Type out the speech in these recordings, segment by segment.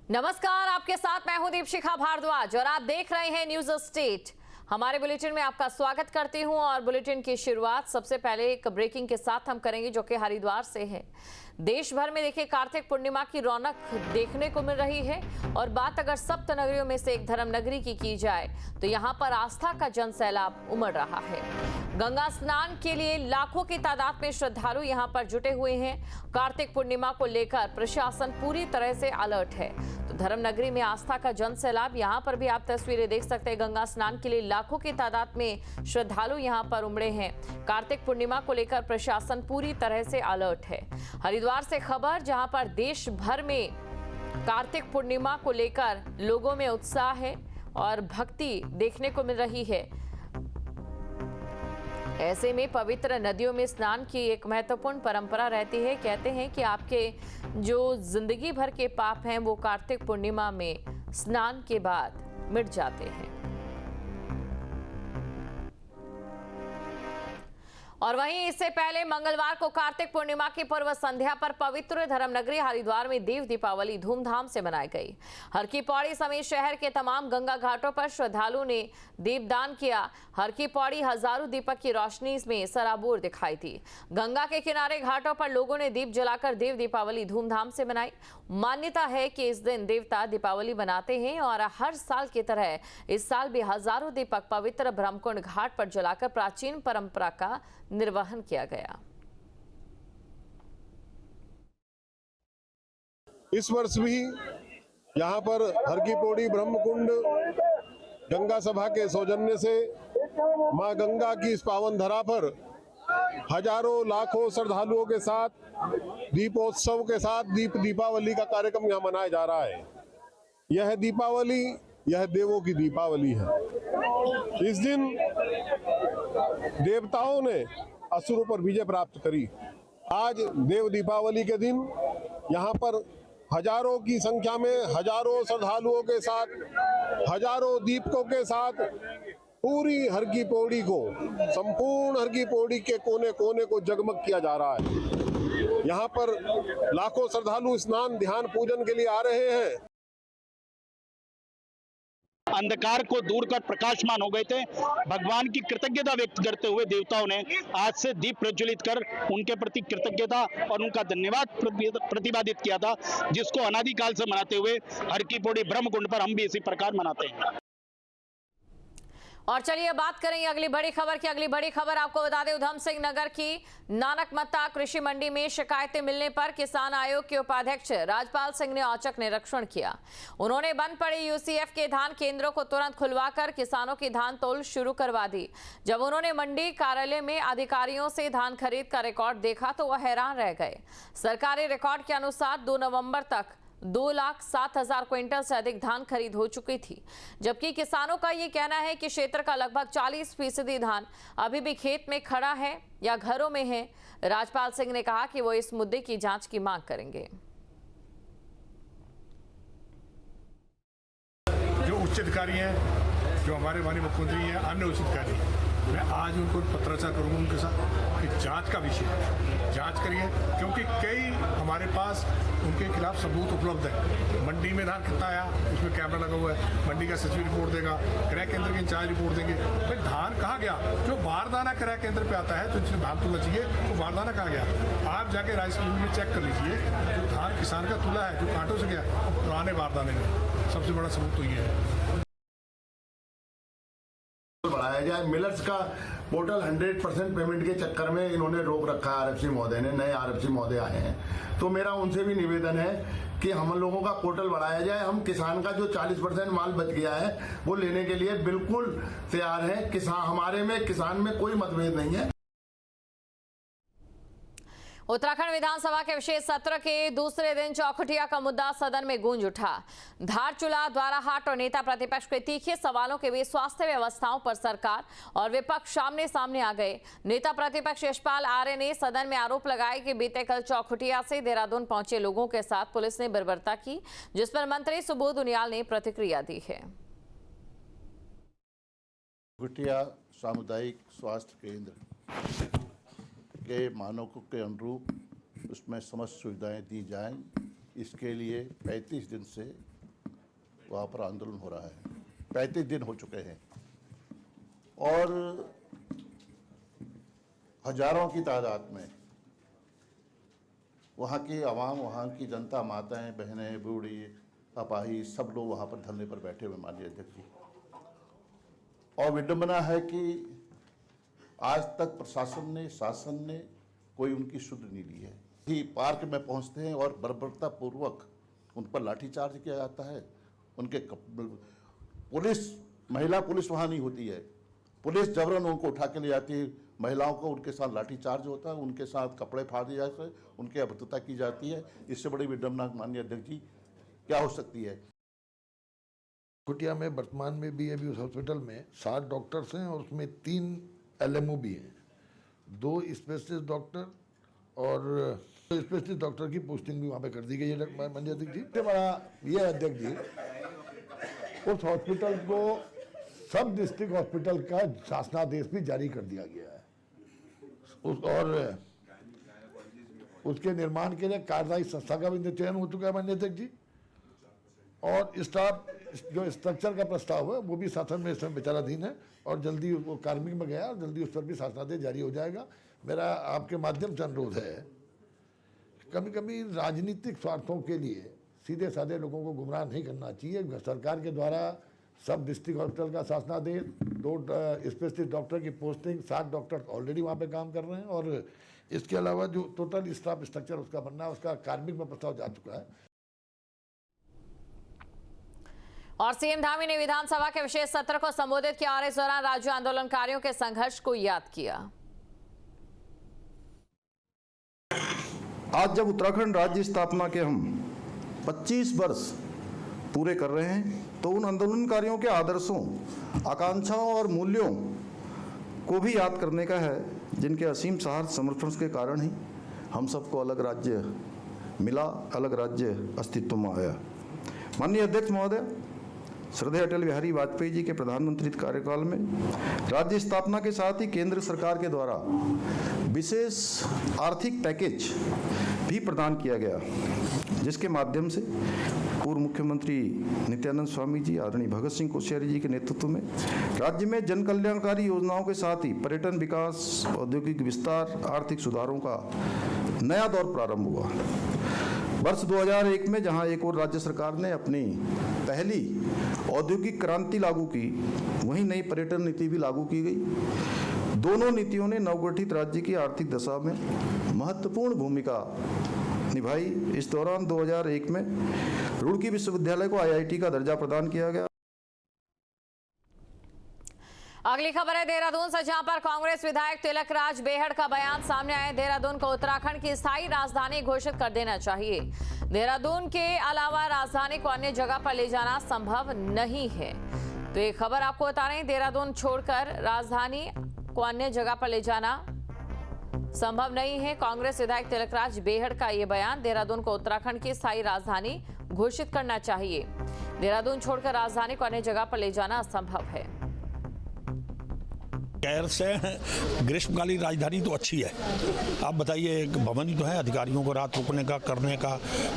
नमस्कार, आपके साथ मैं हूं दीपशिखा भारद्वाज और आप देख रहे हैं न्यूज स्टेट। हमारे बुलेटिन में आपका स्वागत करती हूं और बुलेटिन की शुरुआत सबसे पहले एक ब्रेकिंग के साथ हम करेंगे जो कि हरिद्वार से है। देश भर में देखिए कार्तिक पूर्णिमा की रौनक देखने को मिल रही है और बात अगर सप्त नगरियों में से एक धर्म नगरी की जाए तो यहाँ पर आस्था का जन सैलाब उमड़ रहा है। गंगा स्नान के लिए लाखों की तादाद में श्रद्धालु यहाँ पर जुटे हुए हैं। कार्तिक पूर्णिमा को लेकर प्रशासन पूरी तरह से अलर्ट है। तो धर्म नगरी में आस्था का जन सैलाब, यहाँ पर भी आप तस्वीरें देख सकते हैं। गंगा स्नान के लिए लाखों की तादाद में श्रद्धालु यहाँ पर उमड़े हैं। कार्तिक पूर्णिमा को लेकर प्रशासन पूरी तरह से अलर्ट है। हरिद्वार से खबर, जहां पर देश भर में कार्तिक पूर्णिमा को लेकर लोगों में उत्साह है और भक्ति देखने को मिल रही है। ऐसे में पवित्र नदियों में स्नान की एक महत्वपूर्ण परंपरा रहती है। कहते हैं कि आपके जो जिंदगी भर के पाप हैं वो कार्तिक पूर्णिमा में स्नान के बाद मिट जाते हैं। और वहीं इससे पहले मंगलवार को कार्तिक पूर्णिमा की पूर्व संध्या पर पवित्र धर्मनगरी हरिद्वार में देव दीपावली धूमधाम से मनाई गई। हर की पौड़ी समेत शहर के तमाम गंगा घाटों पर श्रद्धालुओं ने दीपदान किया। हर की पौड़ी हजारों दीपक की रोशनी में सराबोर दिखाई दी। गंगा के किनारे घाटों पर लोगों ने दीप जलाकर देव दीपावली धूमधाम से मनाई। मान्यता है कि इस दिन देवता दीपावली मनाते हैं और हर साल की तरह इस साल भी हजारों दीपक पवित्र ब्रह्मकुंड घाट पर जलाकर प्राचीन परंपरा का निर्वहन किया गया। इस वर्ष भी यहाँ पर हर की पौड़ी ब्रह्मकुंड गंगा सभा के सौजन्य से मां गंगा की इस पावन धरा पर हजारों लाखों श्रद्धालुओं के साथ दीपोत्सव के साथ दीपावली का कार्यक्रम यहाँ मनाया जा रहा है। यह दीपावली, यह देवों की दीपावली है। इस दिन देवताओं ने असुरों पर विजय प्राप्त करी। आज देव दीपावली के दिन यहाँ पर हजारों की संख्या में हजारों श्रद्धालुओं के साथ हजारों दीपकों के साथ पूरी हर की पौड़ी को, संपूर्ण हर की पौड़ी के कोने कोने को जगमग किया जा रहा है। यहाँ पर लाखों श्रद्धालु स्नान ध्यान पूजन के लिए आ रहे हैं। अंधकार को दूर कर प्रकाशमान हो गए थे। भगवान की कृतज्ञता व्यक्त करते हुए देवताओं ने आज से दीप प्रज्वलित कर उनके प्रति कृतज्ञता और उनका धन्यवाद प्रतिपादित किया था, जिसको अनादिकाल से मनाते हुए हर की पौड़ी ब्रह्मकुंड पर हम भी इसी प्रकार मनाते हैं। और चलिए बात करेंगे अगली बड़ी खबर की। अगली बड़ी खबर आपको बता दें, उधम सिंह नगर की नानकमत्ता कृषि मंडी में शिकायतें मिलने पर किसान आयोग के उपाध्यक्ष राजपाल सिंह ने औचक निरीक्षण किया। उन्होंने बंद पड़े यूसीएफ के धान केंद्रों को तुरंत खुलवाकर किसानों की धान तौल शुरू करवा दी। जब उन्होंने मंडी कार्यालय में अधिकारियों से धान खरीद का रिकॉर्ड देखा तो वह हैरान रह गए। सरकारी रिकॉर्ड के अनुसार 2 नवंबर तक 2,07,000 क्विंटल से अधिक धान खरीद हो चुकी थी, जबकि किसानों का ये कहना है कि क्षेत्र का लगभग 40% धान अभी भी खेत में खड़ा है या घरों में है। राजपाल सिंह ने कहा कि वो इस मुद्दे की जांच की मांग करेंगे। जो उच्च अधिकारी हैं, जो हमारे माननीय मुख्यमंत्री हैं, अन्य उच्च अधिकारी, मैं आज उनको पत्राचार करूंगा उनके साथ कि जांच का विषय जांच करिए, क्योंकि कई हमारे पास उनके खिलाफ सबूत उपलब्ध है। मंडी में धान कितना आया, उसमें कैमरा लगा हुआ है, मंडी का सचिव रिपोर्ट देगा, क्रय केंद्र के इंचार्ज रिपोर्ट देंगे। भाई धान कहाँ गया? जो बारदाना क्रय केंद्र पे आता है तो जिसने धान तुलना चाहिए वो बारदाना कहाँ गया? आप जाके राइस मिल में चेक कर लीजिए, जो धान किसान का तुला है जो कांटों से गया वो पुराने बारदाने में। सबसे बड़ा सबूत तो ये है। बढ़ाया जाए। मिलर्स का पोर्टल 100% पेमेंट के चक्कर में इन्होंने रोक रखा है। आरएफसी महोदय ने, नए आरएफसी महोदय आए हैं, तो मेरा उनसे भी निवेदन है कि हम लोगों का पोर्टल बढ़ाया जाए। हम किसान का जो 40% माल बच गया है वो लेने के लिए बिल्कुल तैयार है। हमारे में किसान में कोई मतभेद नहीं है। उत्तराखंड विधानसभा के विशेष सत्र के दूसरे दिन चौखुटिया का मुद्दा सदन में गूंज उठा। धारचूला, द्वाराहाट और नेता प्रतिपक्ष के तीखे सवालों के बीच स्वास्थ्य व्यवस्थाओं पर सरकार और विपक्ष आमने सामने आ गए। नेता प्रतिपक्ष यशपाल आर्य ने सदन में आरोप लगाए कि बीते कल चौखुटिया से देहरादून पहुंचे लोगों के साथ पुलिस ने बर्बरता की, जिस पर मंत्री सुबोध उनियाल ने प्रतिक्रिया दी है। चौखुटिया सामुदायिक स्वास्थ्य केंद्र के मानकों के अनुरूप उसमें समस्त सुविधाएं दी जाएं, इसके लिए 35 दिन से वहाँ पर आंदोलन हो रहा है। 35 दिन हो चुके हैं और हजारों की तादाद में वहाँ की आवाम, वहाँ की जनता, माताएं, बहनें, बूढ़ी, अपाही, सब लोग वहाँ पर धरने पर बैठे हुए माननीय अध्यक्ष जी। और विडंबना है कि आज तक शासन ने कोई उनकी सुध नहीं ली है। ही पार्क में पहुँचते हैं और बर्बरता पूर्वक उन पर लाठीचार्ज किया जाता है। उनके महिला पुलिस वहाँ नहीं होती है, पुलिस जबरन उनको उठा के ले जाती है। महिलाओं को उनके साथ लाठीचार्ज होता है, उनके साथ कपड़े फाड़ दिए जाते हैं, उनकी अभद्रता की जाती है। इससे बड़ी विडंबना माननीय अध्यक्ष जी क्या हो सकती है। कुटिया में वर्तमान में भी अभी उस हॉस्पिटल में 7 डॉक्टर्स हैं और उसमें 3 LMO भी हैं, 2 स्पेशलिस्ट डॉक्टर और स्पेशलिस्ट डॉक्टर की पोस्टिंग भी वहाँ पे कर दी गई है माननीय अध्यक्ष जी। सबसे बड़ा ये अध्यक्ष जी, उस हॉस्पिटल को सब डिस्ट्रिक्ट हॉस्पिटल का शासनादेश भी जारी कर दिया गया है और उसके निर्माण के लिए कार्यदायी संस्था का भी चयन हो चुका है माननीय अध्यक्ष जी। और स्टाफ जो स्ट्रक्चर का प्रस्ताव है वो भी शासन में इस समय विचाराधीन है और जल्दी वो कार्मिक में गया और जल्दी उस पर भी शासनादेश जारी हो जाएगा। मेरा आपके माध्यम से अनुरोध है, कभी कभी राजनीतिक स्वार्थों के लिए सीधे साधे लोगों को गुमराह नहीं करना चाहिए। सरकार के द्वारा सब डिस्ट्रिक्ट हॉस्पिटल का शासनादेश, 2 स्पेशलिस्ट डॉक्टर की पोस्टिंग, 7 डॉक्टर ऑलरेडी वहाँ पे काम कर रहे हैं और इसके अलावा जो टोटल स्टाफ स्ट्रक्चर उसका बनना है उसका कार्मिक में प्रस्ताव जा चुका है। और सीएम धामी ने विधानसभा के विशेष सत्र को संबोधित किया और इस दौरान राज्य आंदोलनकारियों के संघर्ष को याद किया। आज जब उत्तराखंड राज्य स्थापना के हम 25 वर्ष पूरे कर रहे हैं तो उन आंदोलनकारियों के आदर्शों, आकांक्षाओं और मूल्यों को भी याद करने का है, जिनके असीम साहस समर्पण के कारण ही हम सबको अलग राज्य मिला, अलग राज्य अस्तित्व में आया। माननीय अध्यक्ष महोदय, श्रद्धेय अटल बिहारी वाजपेयी जी के प्रधानमंत्री कार्यकाल में राज्य स्थापना के साथ ही केंद्र सरकार के द्वारा विशेष आर्थिक पैकेज भी प्रदान किया गया, जिसके माध्यम से पूर्व मुख्यमंत्री नित्यानंद स्वामी जी, आदरणीय भगत सिंह कोश्यारी जी के नेतृत्व में राज्य में जन कल्याणकारी योजनाओं के साथ ही पर्यटन विकास, औद्योगिक विस्तार, आर्थिक सुधारों का नया दौर प्रारंभ हुआ। वर्ष 2001 में जहां एक और राज्य सरकार ने अपनी पहली औद्योगिक क्रांति लागू की, वहीं नई पर्यटन नीति भी लागू की गई। दोनों नीतियों ने नवगठित राज्य की आर्थिक दशा में महत्वपूर्ण भूमिका निभाई। इस दौरान 2001 में रुड़की विश्वविद्यालय को IIT का दर्जा प्रदान किया गया। अगली खबर है देहरादून से, जहां पर कांग्रेस विधायक तिलक राज बेहड़ का बयान सामने आया। देहरादून को उत्तराखंड की स्थायी राजधानी घोषित कर देना चाहिए। देहरादून के अलावा राजधानी को अन्य जगह पर ले जाना संभव नहीं है। तो ये खबर आपको बता रहे हैं, देहरादून छोड़कर राजधानी को अन्य जगह पर ले जाना संभव नहीं है। कांग्रेस विधायक तिलक राज बेहड़ का ये बयान, देहरादून को उत्तराखंड की स्थायी राजधानी घोषित करना चाहिए। देहरादून छोड़कर राजधानी को अन्य जगह पर ले जाना असंभव है। खैर से ग्रीष्मकालीन राजधानी तो अच्छी है। आप बताइए, एक भवन ही तो है, अधिकारियों को रात रुकने का, करने का,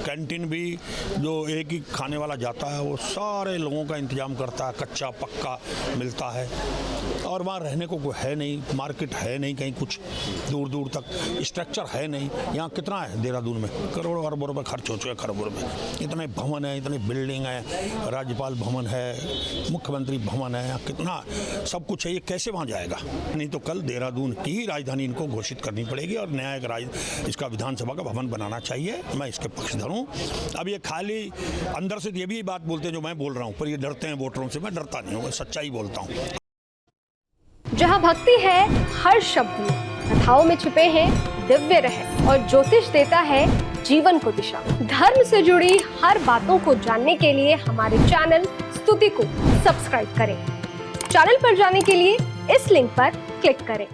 कैंटीन भी जो एक ही खाने वाला जाता है वो सारे लोगों का इंतजाम करता है, कच्चा पक्का मिलता है। और वहाँ रहने को कोई है नहीं, मार्केट है नहीं, कहीं कुछ दूर दूर तक स्ट्रक्चर है नहीं। यहाँ कितना है देहरादून में, करोड़ों अरबों रुपये खर्च हो चुके, खरबों रुपये। इतने भवन है, इतने बिल्डिंग है, राज्यपाल भवन है, मुख्यमंत्री भवन है, कितना सब कुछ है। ये कैसे वहाँ जाएगा? नहीं तो कल देहरादून की ही राजधानी इनको घोषित करनी पड़ेगी और नया एक इसका विधानसभा का भवन बनाना चाहिए। मैं इसके पक्षधर हूँ। अब ये खाली अंदर से ये भी बात बोलते हैं जो मैं बोल रहा हूँ, पर ये डरते हैं वोटरों से। मैं डरता नहीं हूँ, मैं सच्चाई बोलता हूँ। जहाँ भक्ति है हर शब्द में, कथाओं में छुपे हैं दिव्य रहस्य और ज्योतिष देता है जीवन को दिशा। धर्म से जुड़ी हर बातों को जानने के लिए हमारे चैनल स्तुति को सब्सक्राइब करें। चैनल पर जाने के लिए इस लिंक पर क्लिक करें।